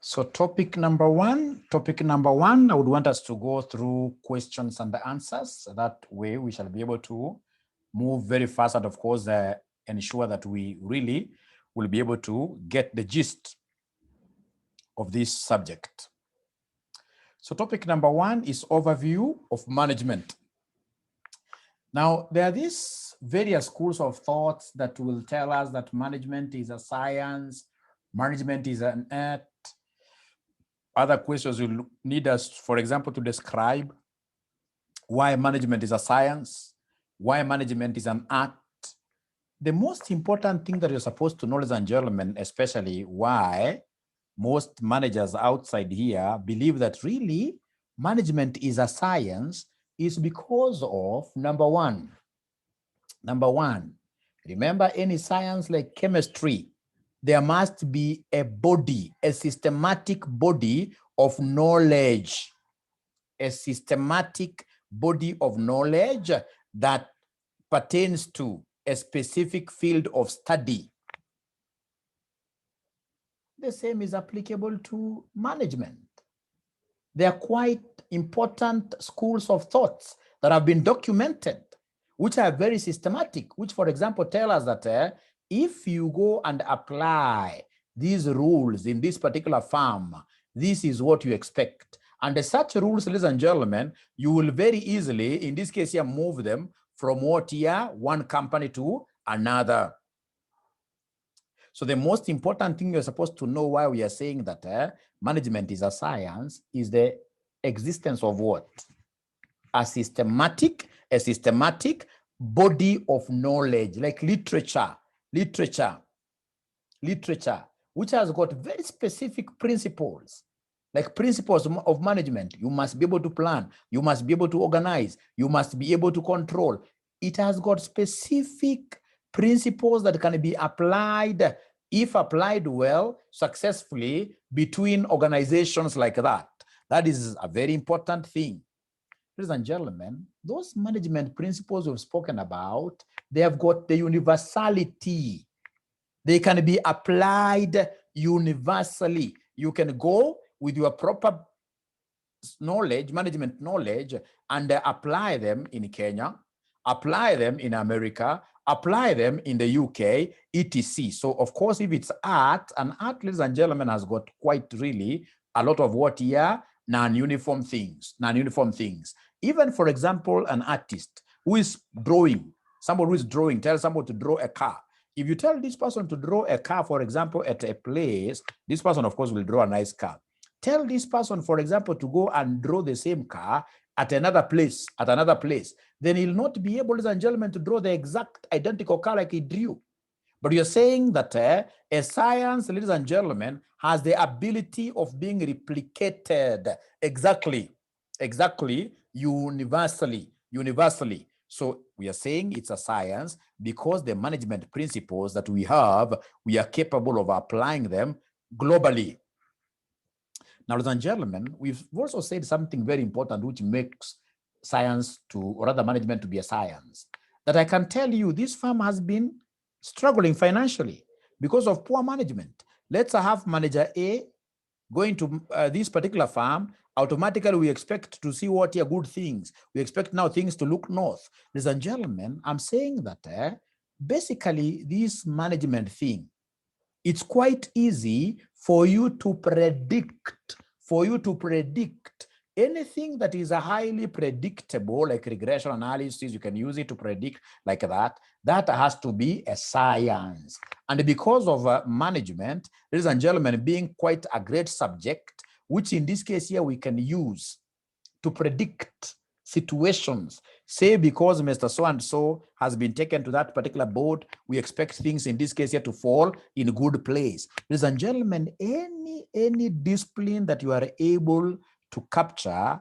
So topic number one, I would want us to go through questions and the answers. That way we shall be able to move very fast and of course ensure that we really will be able to get the gist of this subject. So topic number one is overview of management. Now, there are these various schools of thoughts that will tell us that management is a science, management is an art. Other questions will need us, for example, to describe why management is a science, why management is an art. The most important thing that you're supposed to know, ladies and gentlemen, especially why most managers outside here believe that really management is a science is because of number one, remember any science like chemistry, there must be a body, a systematic body of knowledge, a systematic body of knowledge that pertains to a specific field of study. The same is applicable to management. They are quite important schools of thoughts that have been documented, which are very systematic, which, for example, tell us that if you go and apply these rules in this particular firm, this is what you expect. And such rules, ladies and gentlemen, you will very easily, in this case here, move them from what here, one company to another. So the most important thing you're supposed to know why we are saying that management is a science is the existence of what? A systematic body of knowledge, like literature, which has got very specific principles, like principles of management. You must be able to plan, you must be able to organize, you must be able to control. It has got specific principles that can be applied, if applied well, successfully, between organizations like that. That is a very important thing. Ladies and gentlemen, those management principles we've spoken about, they have got the universality. They can be applied universally. You can go with your proper knowledge, management knowledge, and apply them in Kenya, apply them in America, apply them in the UK, etc. So, of course, if it's art, and art, ladies and gentlemen, has got quite really a lot of what here, non-uniform things. Even, for example, an artist who is drawing, somebody who is drawing, tell somebody to draw a car. If you tell this person to draw a car, for example, at a place, this person, of course, will draw a nice car. Tell this person, for example, to go and draw the same car at another place, then he'll not be able, ladies and gentlemen, to draw the exact identical car like he drew. But you're saying that a science, ladies and gentlemen, has the ability of being replicated exactly, universally. So we are saying it's a science because the management principles that we have, we are capable of applying them globally. Now, ladies and gentlemen, we've also said something very important which makes science to, or rather management to be a science, that I can tell you this firm has been struggling financially because of poor management. Let's have manager A going to this particular firm. Automatically we expect to see what are good things. We expect now things to look north. Ladies and gentlemen, I'm saying that basically this management thing, it's quite easy for you to predict, anything that is a highly predictable, like regression analysis. You can use it to predict like that. That has to be a science. And because of management, ladies and gentlemen, being quite a great subject, which in this case here we can use to predict situations. Say because Mr. So-and-so has been taken to that particular board, we expect things in this case here to fall in a good place. Ladies and gentlemen, any discipline that you are able to capture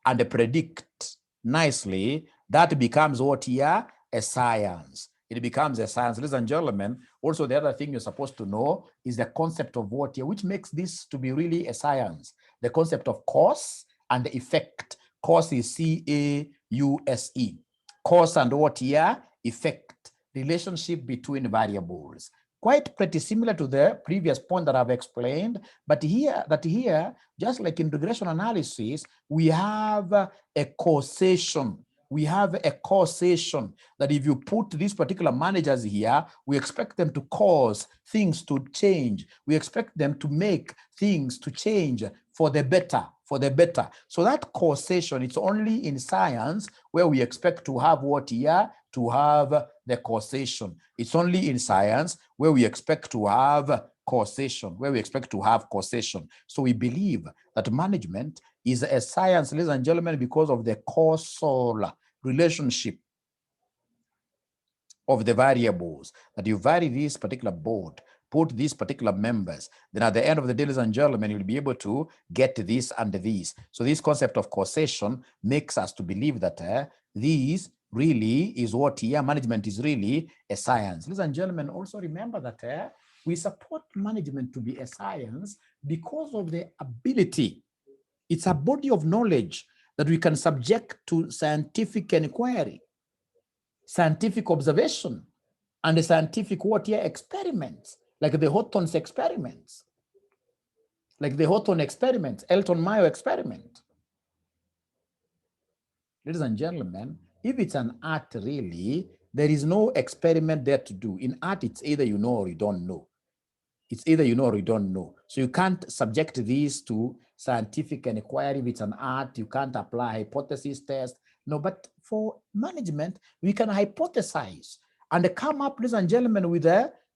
and predict nicely, that becomes what here? A science. It becomes a science. Ladies and gentlemen, also the other thing you're supposed to know is the concept of what here, which makes this to be really a science. The concept of cause and the effect. Cause is C-A-U-S-E. Cause and what here? Effect. Relationship between variables. quite pretty similar to the previous point that I've explained, but here, just like in regression analysis, we have a causation. We have a causation that if you put these particular managers here, we expect them to cause things to change. We expect them to make things to change for the better, for the better. So that causation, it's only in science where we expect to have what here? To have the causation. It's only in science where we expect to have causation, where we expect to have causation. So we believe that management is a science, ladies and gentlemen, because of the causal relationship of the variables, that you vary this particular board, put these particular members, then at the end of the day, ladies and gentlemen, you'll be able to get this and this. So this concept of causation makes us to believe that these really is what here management is really a science. Ladies and gentlemen, also remember that we support management to be a science because of the ability. It's a body of knowledge that we can subject to scientific inquiry, scientific observation, and the scientific what here experiments, like the Hawthorne's experiments, like the Hawthorne experiments, Elton Mayo experiment. Ladies and gentlemen, if it's an art really, there is no experiment there to do. In art, it's either you know or you don't know. It's either you know or you don't know. So you can't subject these to scientific inquiry. If it's an art, you can't apply hypothesis test. No, but for management, we can hypothesize and come up, ladies and gentlemen, with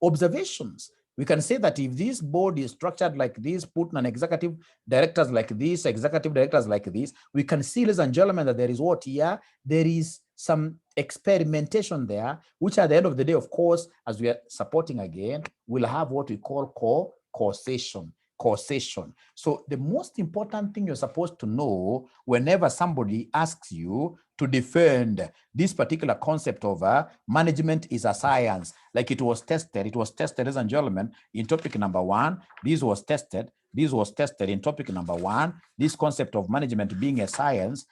observations. We can say that if this board is structured like this, put an executive directors like this, executive directors like this, we can see, ladies and gentlemen, that there is what here? There is some experimentation there, which at the end of the day, of course, as we are supporting again, we'll have what we call causation. Causation. So the most important thing you're supposed to know whenever somebody asks you to defend this particular concept of management is a science, like it was tested, ladies and gentlemen, in topic number 1. This was tested in topic number 1. This concept of management being a science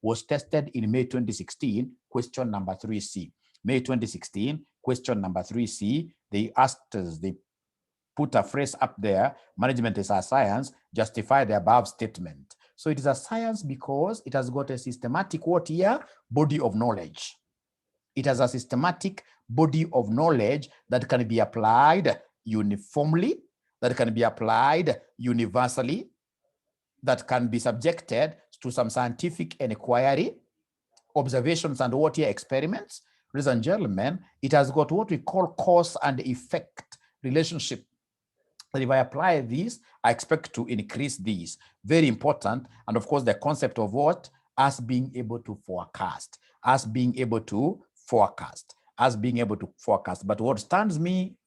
was tested in May 2016, question number 3C. May 2016, question number 3C. They asked us, they put a phrase up there, management is a science, justify the above statement. So it is a science because it has got a systematic what here? Body of knowledge. It has a systematic body of knowledge that can be applied uniformly, that can be applied universally, that can be subjected to some scientific inquiry, observations and what here experiments. Ladies and gentlemen, it has got what we call cause and effect relationship. That if I apply these, I expect to increase these. Very important. And of course, the concept of what? Us being able to forecast. Us being able to forecast. Us being able to forecast. But what stands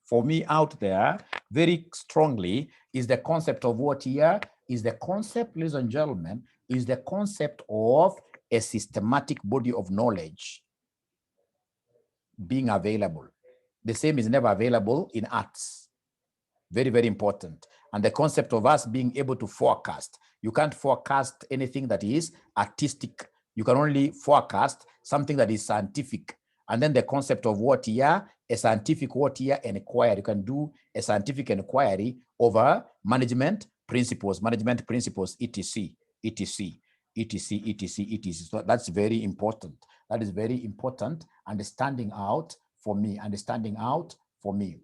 for me out there very strongly is the concept of what here? Is the concept, ladies and gentlemen, is the concept of a systematic body of knowledge being available. The same is never available in arts. Very, very important. And the concept of us being able to forecast. You can't forecast anything that is artistic. You can only forecast something that is scientific. And then the concept of what here? A scientific what here? Inquiry. You can do a scientific inquiry over management principles, etc., etc. So that's very important. That is very important. Understanding out for me.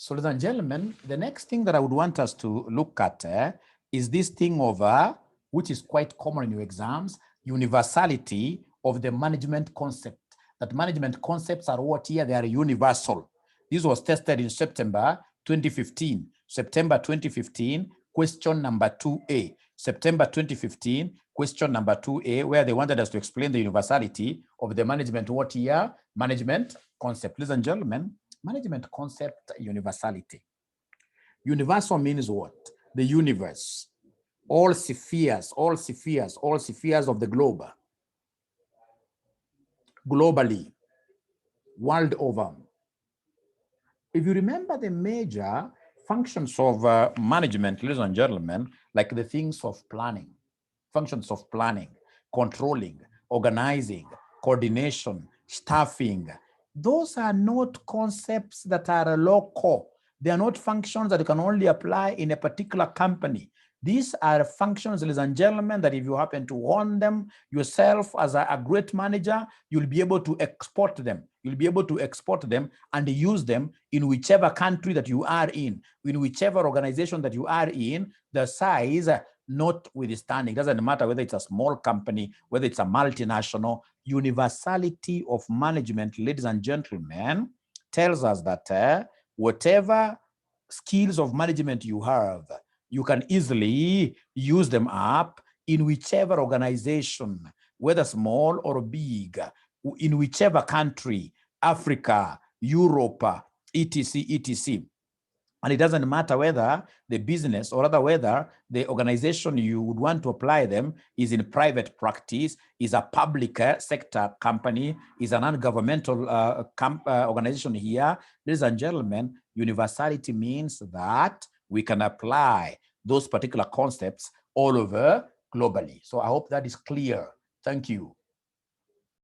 So, ladies and gentlemen, the next thing that I would want us to look at is this thing of, which is quite common in your exams, universality of the management concept. That management concepts are what here? They are universal. This was tested in September 2015. September 2015, question number 2A. September 2015, question number 2A, where they wanted us to explain the universality of the management what year? Management concept. Ladies and gentlemen, management concept universality. Universal means what? The universe. All spheres of the globe. Globally, world over. If you remember the major functions of management, ladies and gentlemen, like the things of planning, functions of planning, controlling, organizing, coordination, staffing, those are not concepts that are local. They are not functions that you can only apply in a particular company. These are functions, ladies and gentlemen, that if you happen to own them yourself as a great manager, you'll be able to export them. You'll be able to export them and use them in whichever country that you are in whichever organization that you are in, the size notwithstanding. It doesn't matter whether it's a small company, whether it's a multinational. Universality of management, ladies and gentlemen, tells us that whatever skills of management you have, you can easily use them up in whichever organization, whether small or big, in whichever country, Africa, Europe, etc., etc. And it doesn't matter whether the business or rather whether the organization you would want to apply them is in private practice, is a public sector company, is a non-governmental organization here. Ladies and gentlemen, universality means that we can apply those particular concepts all over globally. So I hope that is clear. Thank you.